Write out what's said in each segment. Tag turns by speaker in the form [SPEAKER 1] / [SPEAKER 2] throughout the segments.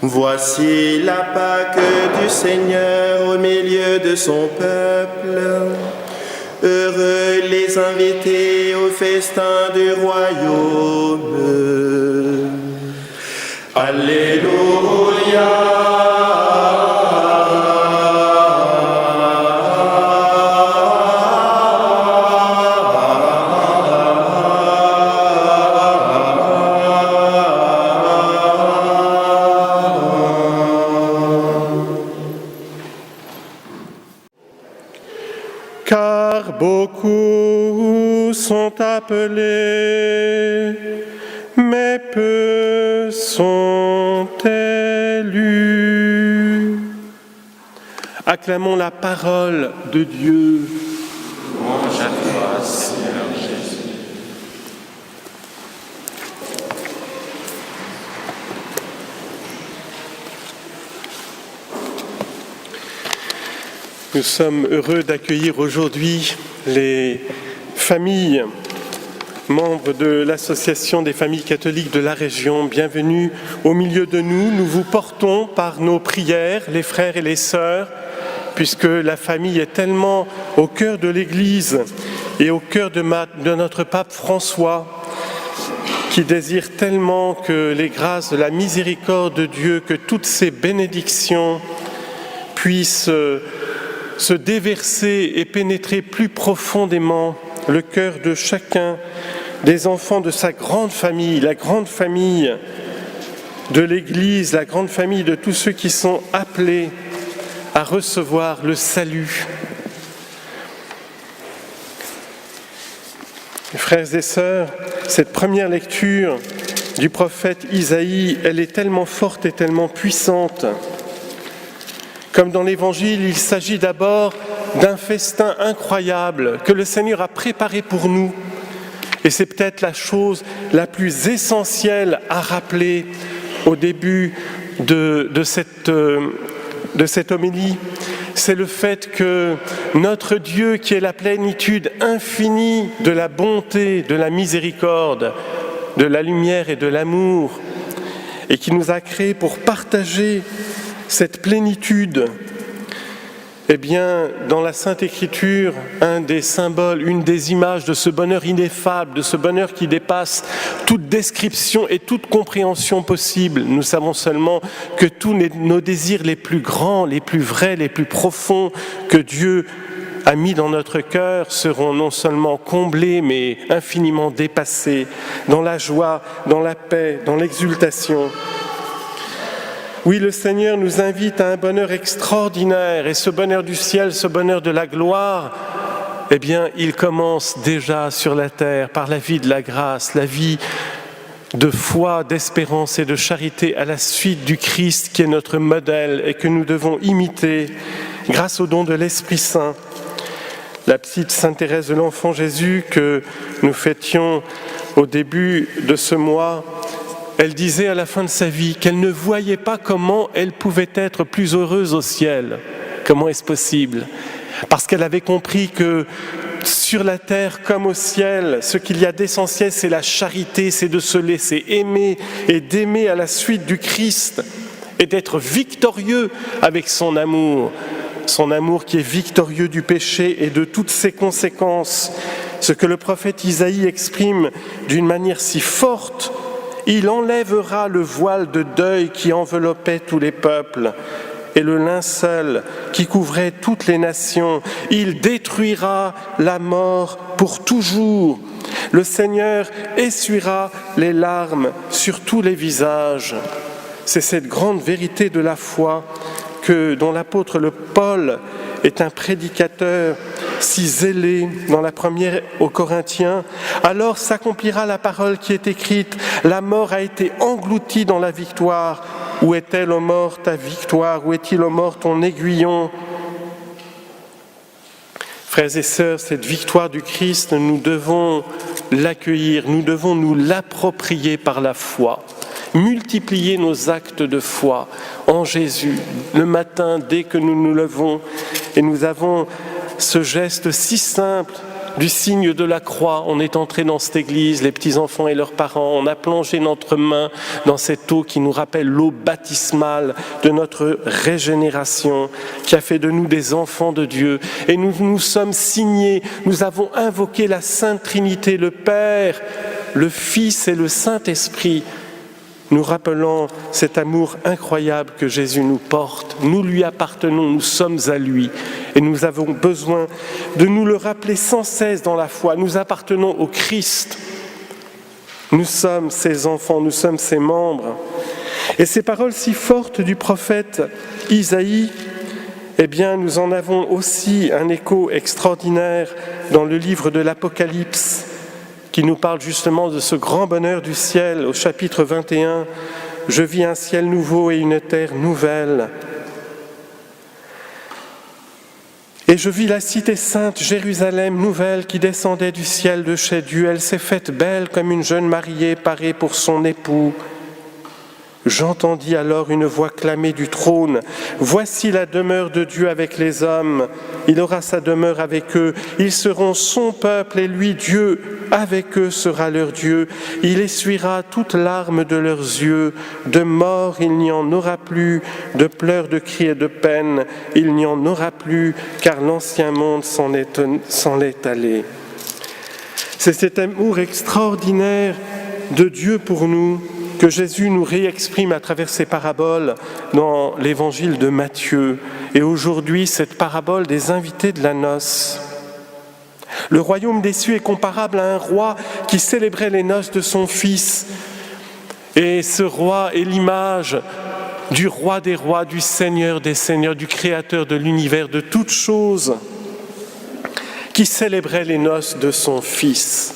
[SPEAKER 1] Voici la Pâque du Seigneur au milieu de son peuple. Heureux les invités au festin du royaume. Alléluia. Car beaucoup sont appelés, mais peu sont élus. Acclamons la parole de Dieu.
[SPEAKER 2] Louange à toi, Seigneur Jésus.
[SPEAKER 3] Nous sommes heureux d'accueillir aujourd'hui les familles, membres de l'Association des familles catholiques de la région. Bienvenue au milieu de nous. Nous vous portons par nos prières, les frères et les sœurs, puisque la famille est tellement au cœur de l'Église et au cœur de notre pape François, qui désire tellement que les grâces de la miséricorde de Dieu, que toutes ces bénédictions puissent se déverser et pénétrer plus profondément le cœur de chacun des enfants de sa grande famille, la grande famille de l'Église, la grande famille de tous ceux qui sont appelés à recevoir le salut. Frères et sœurs, cette première lecture du prophète Isaïe, elle est tellement forte et tellement puissante. Comme dans l'Évangile, il s'agit d'abord d'un festin incroyable que le Seigneur a préparé pour nous. Et c'est peut-être la chose la plus essentielle à rappeler au début de cette homélie. C'est le fait que notre Dieu, qui est la plénitude infinie de la bonté, de la miséricorde, de la lumière et de l'amour, et qui nous a créés pour partager cette plénitude, eh bien, dans la Sainte Écriture, un des symboles, une des images de ce bonheur ineffable, de ce bonheur qui dépasse toute description et toute compréhension possible. Nous savons seulement que tous nos désirs les plus grands, les plus vrais, les plus profonds que Dieu a mis dans notre cœur seront non seulement comblés, mais infiniment dépassés dans la joie, dans la paix, dans l'exultation. Oui, le Seigneur nous invite à un bonheur extraordinaire, et ce bonheur du ciel, ce bonheur de la gloire, eh bien, il commence déjà sur la terre par la vie de la grâce, la vie de foi, d'espérance et de charité à la suite du Christ qui est notre modèle et que nous devons imiter grâce au don de l'Esprit Saint. La petite Sainte Thérèse de l'Enfant Jésus que nous fêtions au début de ce mois, elle disait à la fin de sa vie qu'elle ne voyait pas comment elle pouvait être plus heureuse au ciel. Comment est-ce possible ? Parce qu'elle avait compris que sur la terre comme au ciel, ce qu'il y a d'essentiel, c'est la charité, c'est de se laisser aimer et d'aimer à la suite du Christ et d'être victorieux avec son amour qui est victorieux du péché et de toutes ses conséquences. Ce que le prophète Isaïe exprime d'une manière si forte: il enlèvera le voile de deuil qui enveloppait tous les peuples et le linceul qui couvrait toutes les nations. Il détruira la mort pour toujours. Le Seigneur essuiera les larmes sur tous les visages. C'est cette grande vérité de la foi dont l'apôtre Paul est un prédicateur si zélé dans la première aux Corinthiens, alors s'accomplira la parole qui est écrite, la mort a été engloutie dans la victoire. Où est-elle, ô mort, ta victoire? Où est-il, ô mort, ton aiguillon? Frères et sœurs, cette victoire du Christ, nous devons l'accueillir, nous devons nous l'approprier par la foi. Multiplier nos actes de foi en Jésus. Le matin, dès que nous nous levons, et nous avons ce geste si simple du signe de la croix. On est entré dans cette église, les petits-enfants et leurs parents. On a plongé notre main dans cette eau qui nous rappelle l'eau baptismale de notre régénération, qui a fait de nous des enfants de Dieu. Et nous nous sommes signés, nous avons invoqué la Sainte Trinité, le Père, le Fils et le Saint-Esprit, nous rappelant cet amour incroyable que Jésus nous porte. Nous lui appartenons, nous sommes à lui. Et nous avons besoin de nous le rappeler sans cesse dans la foi. Nous appartenons au Christ. Nous sommes ses enfants, nous sommes ses membres. Et ces paroles si fortes du prophète Isaïe, eh bien, nous en avons aussi un écho extraordinaire dans le livre de l'Apocalypse, qui nous parle justement de ce grand bonheur du ciel. Au chapitre 21, « Je vis un ciel nouveau et une terre nouvelle. Et je vis la cité sainte, Jérusalem nouvelle, qui descendait du ciel de chez Dieu. Elle s'est faite belle comme une jeune mariée parée pour son époux. J'entendis alors une voix clamer du trône. Voici la demeure de Dieu avec les hommes. Il aura sa demeure avec eux. Ils seront son peuple et lui, Dieu, avec eux sera leur Dieu. Il essuiera toute larme de leurs yeux. De mort, il n'y en aura plus. De pleurs, de cris et de peine, il n'y en aura plus, car l'ancien monde s'en est allé. C'est cet amour extraordinaire de Dieu pour nous que Jésus nous réexprime à travers ces paraboles dans l'évangile de Matthieu. Et aujourd'hui, cette parabole des invités de la noce. Le royaume des cieux est comparable à un roi qui célébrait les noces de son fils. Et ce roi est l'image du roi des rois, du Seigneur des seigneurs, du Créateur de l'univers, de toutes choses, qui célébrait les noces de son fils.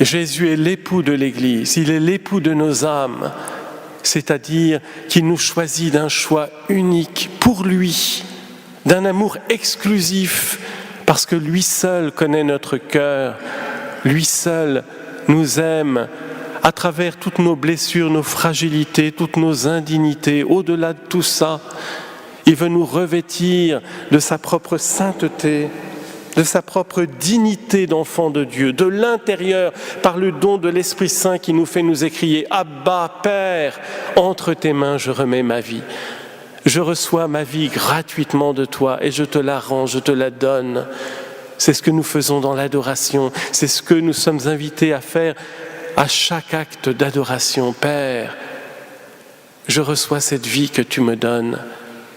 [SPEAKER 3] Jésus est l'époux de l'Église, il est l'époux de nos âmes, c'est-à-dire qu'il nous choisit d'un choix unique pour lui, d'un amour exclusif, parce que lui seul connaît notre cœur, lui seul nous aime à travers toutes nos blessures, nos fragilités, toutes nos indignités. Au-delà de tout ça, il veut nous revêtir de sa propre sainteté, de sa propre dignité d'enfant de Dieu, de l'intérieur, par le don de l'Esprit Saint qui nous fait nous écrier « Abba, Père, entre tes mains je remets ma vie. Je reçois ma vie gratuitement de toi et je te la rends, je te la donne. » C'est ce que nous faisons dans l'adoration, c'est ce que nous sommes invités à faire à chaque acte d'adoration. Père, je reçois cette vie que tu me donnes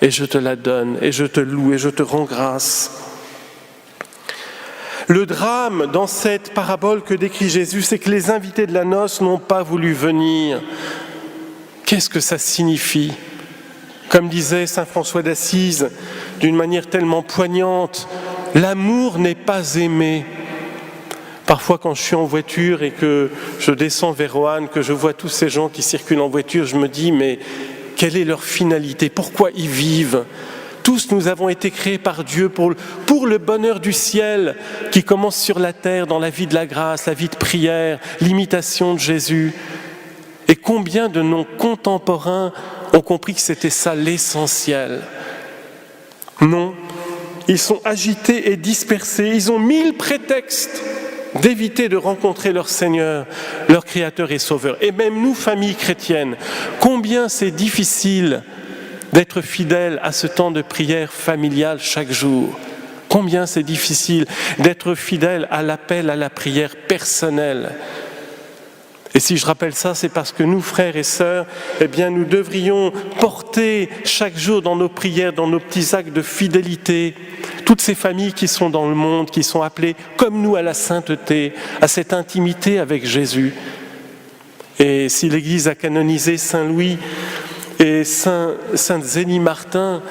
[SPEAKER 3] et je te la donne et je te loue et je te rends grâce. Le drame dans cette parabole que décrit Jésus, c'est que les invités de la noce n'ont pas voulu venir. Qu'est-ce que ça signifie ? Comme disait saint François d'Assise, d'une manière tellement poignante, l'amour n'est pas aimé. Parfois, quand je suis en voiture et que je descends vers Roanne, que je vois tous ces gens qui circulent en voiture, je me dis, mais quelle est leur finalité ? Pourquoi ils vivent ? Tous nous avons été créés par Dieu pour le bonheur du ciel qui commence sur la terre, dans la vie de la grâce, la vie de prière, l'imitation de Jésus. Et combien de nos contemporains ont compris que c'était ça l'essentiel ? Non, ils sont agités et dispersés, ils ont 1000 prétextes d'éviter de rencontrer leur Seigneur, leur Créateur et Sauveur. Et même nous, famille chrétienne, combien c'est difficile d'être fidèle à ce temps de prière familiale chaque jour. Combien c'est difficile d'être fidèle à l'appel à la prière personnelle. Et si je rappelle ça, c'est parce que nous, frères et sœurs, eh bien, nous devrions porter chaque jour dans nos prières, dans nos petits actes de fidélité, toutes ces familles qui sont dans le monde, qui sont appelées, comme nous, à la sainteté, à cette intimité avec Jésus. Et si l'Église a canonisé Saint Louis et Sainte Zélie Martin,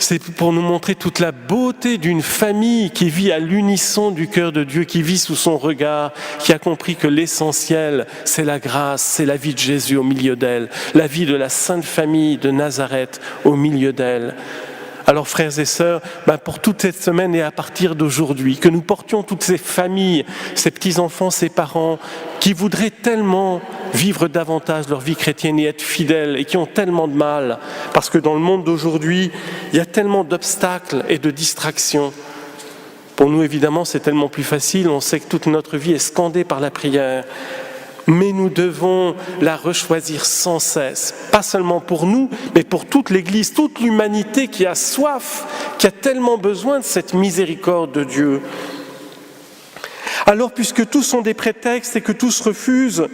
[SPEAKER 3] c'est pour nous montrer toute la beauté d'une famille qui vit à l'unisson du cœur de Dieu, qui vit sous son regard, qui a compris que l'essentiel, c'est la grâce, c'est la vie de Jésus au milieu d'elle, la vie de la Sainte Famille de Nazareth au milieu d'elle. Alors frères et sœurs, pour toute cette semaine et à partir d'aujourd'hui, que nous portions toutes ces familles, ces petits-enfants, ces parents, qui voudraient tellement vivre davantage leur vie chrétienne et être fidèles, et qui ont tellement de mal, parce que dans le monde d'aujourd'hui, il y a tellement d'obstacles et de distractions. Pour nous, évidemment, c'est tellement plus facile, on sait que toute notre vie est scandée par la prière. Mais nous devons la rechoisir sans cesse, pas seulement pour nous, mais pour toute l'Église, toute l'humanité qui a soif, qui a tellement besoin de cette miséricorde de Dieu. Alors, puisque tous sont des prétextes et que tous refusent,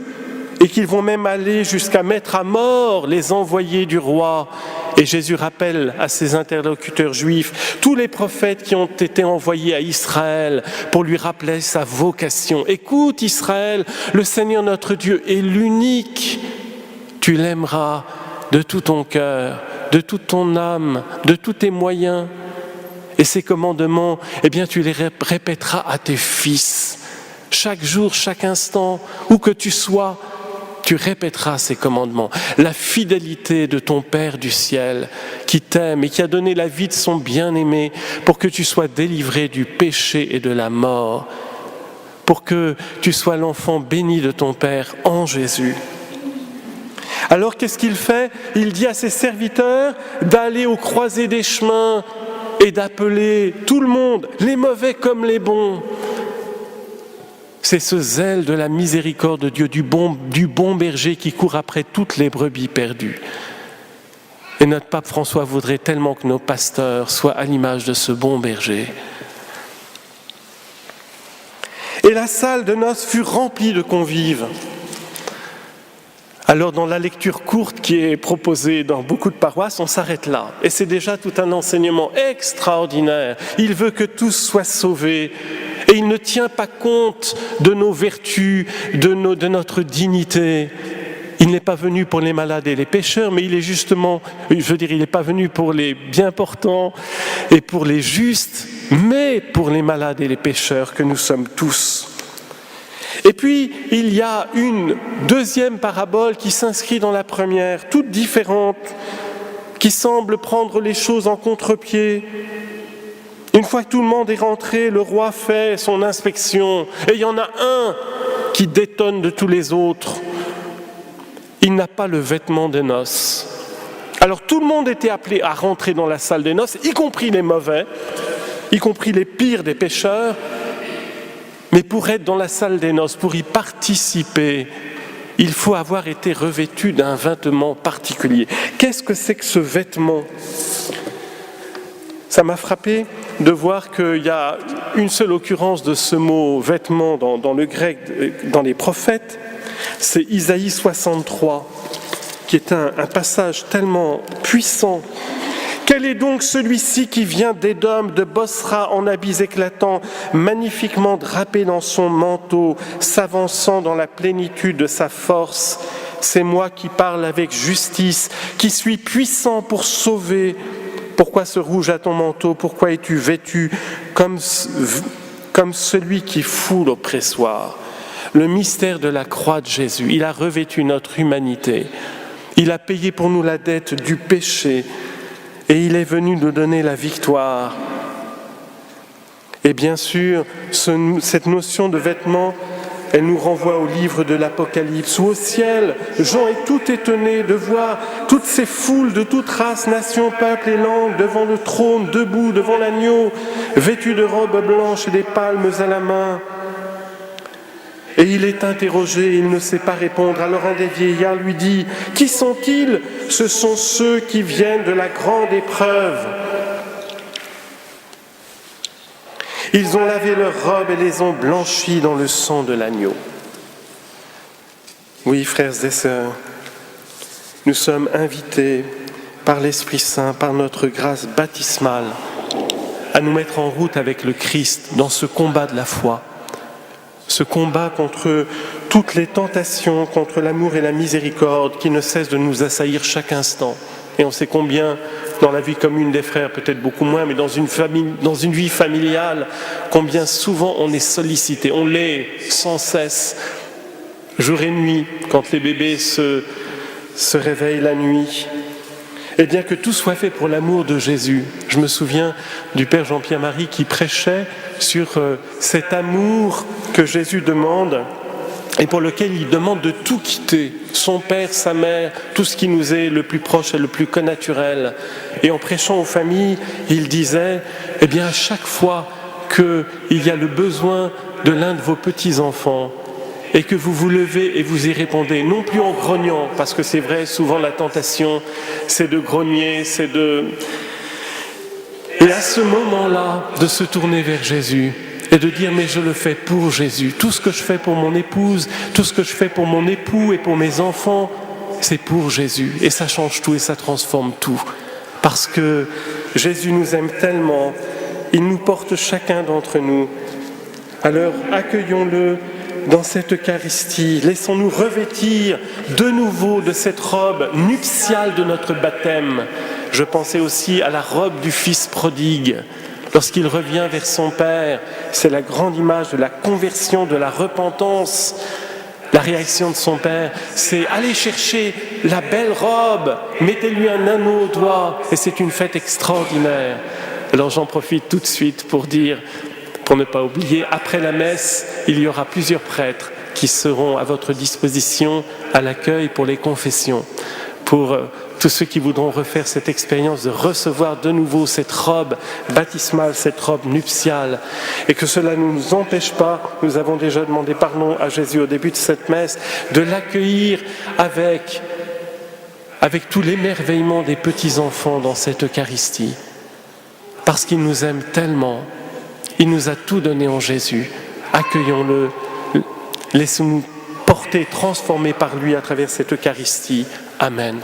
[SPEAKER 3] et qu'ils vont même aller jusqu'à mettre à mort les envoyés du roi, et Jésus rappelle à ses interlocuteurs juifs tous les prophètes qui ont été envoyés à Israël pour lui rappeler sa vocation. Écoute Israël, le Seigneur notre Dieu est l'unique. Tu l'aimeras de tout ton cœur, de toute ton âme, de tous tes moyens. Et ces commandements, tu les répéteras à tes fils. Chaque jour, chaque instant, où que tu sois, tu répéteras ces commandements. La fidélité de ton Père du ciel qui t'aime et qui a donné la vie de son bien-aimé pour que tu sois délivré du péché et de la mort, pour que tu sois l'enfant béni de ton Père en Jésus. Alors qu'est-ce qu'il fait ? Il dit à ses serviteurs d'aller aux croisées des chemins et d'appeler tout le monde, les mauvais comme les bons. C'est ce zèle de la miséricorde de Dieu, du bon berger qui court après toutes les brebis perdues. Et notre pape François voudrait tellement que nos pasteurs soient à l'image de ce bon berger. Et la salle de noces fut remplie de convives. Alors dans la lecture courte qui est proposée dans beaucoup de paroisses, on s'arrête là. Et c'est déjà tout un enseignement extraordinaire. Il veut que tous soient sauvés. Et il ne tient pas compte de nos vertus, de notre dignité. Il n'est pas venu pour les malades et les pécheurs, mais il est justement, il n'est pas venu pour les bien portants et pour les justes, mais pour les malades et les pécheurs que nous sommes tous. Et puis, il y a une deuxième parabole qui s'inscrit dans la première, toute différente, qui semble prendre les choses en contre-pied. Une fois que tout le monde est rentré, le roi fait son inspection et il y en a un qui détonne de tous les autres. Il n'a pas le vêtement des noces. Alors tout le monde était appelé à rentrer dans la salle des noces, y compris les mauvais, y compris les pires des pécheurs. Mais pour être dans la salle des noces, pour y participer, il faut avoir été revêtu d'un vêtement particulier. Qu'est-ce que c'est que ce vêtement ? Ça m'a frappé de voir qu'il y a une seule occurrence de ce mot « vêtement » dans le grec, dans les prophètes. C'est Isaïe 63, qui est un passage tellement puissant. « Quel est donc celui-ci qui vient d'Édom, de Bosra, en habits éclatants, magnifiquement drapé dans son manteau, s'avançant dans la plénitude de sa force ? C'est moi qui parle avec justice, qui suis puissant pour sauver. Pourquoi ce rouge à ton manteau ? Pourquoi es-tu vêtu comme celui qui foule au pressoir ?» Le mystère de la croix de Jésus, il a revêtu notre humanité. Il a payé pour nous la dette du péché et il est venu nous donner la victoire. Et bien sûr, cette notion de vêtement, elle nous renvoie au livre de l'Apocalypse, où au ciel, Jean est tout étonné de voir toutes ces foules de toutes races, nations, peuples et langues devant le trône, debout devant l'agneau, vêtus de robes blanches et des palmes à la main. Et il est interrogé, il ne sait pas répondre. Alors un des vieillards lui dit : « Qui sont-ils ? Ce sont ceux qui viennent de la grande épreuve. Ils ont lavé leurs robes et les ont blanchies dans le sang de l'agneau. » Oui, frères et sœurs, nous sommes invités par l'Esprit Saint, par notre grâce baptismale, à nous mettre en route avec le Christ dans ce combat de la foi, ce combat contre toutes les tentations, contre l'amour et la miséricorde qui ne cessent de nous assaillir chaque instant. Et on sait combien dans la vie commune des frères, peut-être beaucoup moins, mais dans une vie familiale, combien souvent on est sollicité, on l'est sans cesse, jour et nuit, quand les bébés se réveillent la nuit. Et bien que tout soit fait pour l'amour de Jésus. Je me souviens du Père Jean-Pierre Marie qui prêchait sur cet amour que Jésus demande et pour lequel il demande de tout quitter, son père, sa mère, tout ce qui nous est le plus proche et le plus connaturel. Et en prêchant aux familles, il disait, eh bien à chaque fois qu'il y a le besoin de l'un de vos petits-enfants, et que vous vous levez et vous y répondez, non plus en grognant, parce que c'est vrai, souvent la tentation, c'est de grogner, Et à ce moment-là, de se tourner vers Jésus et de dire, mais je le fais pour Jésus. Tout ce que je fais pour mon épouse, tout ce que je fais pour mon époux et pour mes enfants, c'est pour Jésus. Et ça change tout et ça transforme tout. Parce que Jésus nous aime tellement, il nous porte chacun d'entre nous. Alors accueillons-le dans cette Eucharistie, laissons-nous revêtir de nouveau de cette robe nuptiale de notre baptême. Je pensais aussi à la robe du Fils prodigue. Lorsqu'il revient vers son Père, c'est la grande image de la conversion, de la repentance. La réaction de son Père, c'est « Allez chercher la belle robe, mettez-lui un anneau au doigt » et c'est une fête extraordinaire. Alors j'en profite tout de suite pour dire, pour ne pas oublier, après la messe, il y aura plusieurs prêtres qui seront à votre disposition à l'accueil pour les confessions, pour tous ceux qui voudront refaire cette expérience de recevoir de nouveau cette robe baptismale, cette robe nuptiale, et que cela ne nous empêche pas, nous avons déjà demandé pardon à Jésus au début de cette messe, de l'accueillir avec tout l'émerveillement des petits-enfants dans cette Eucharistie, parce qu'il nous aime tellement. Il nous a tout donné en Jésus. Accueillons-le, laissons-nous porter, transformer par lui à travers cette Eucharistie. Amen.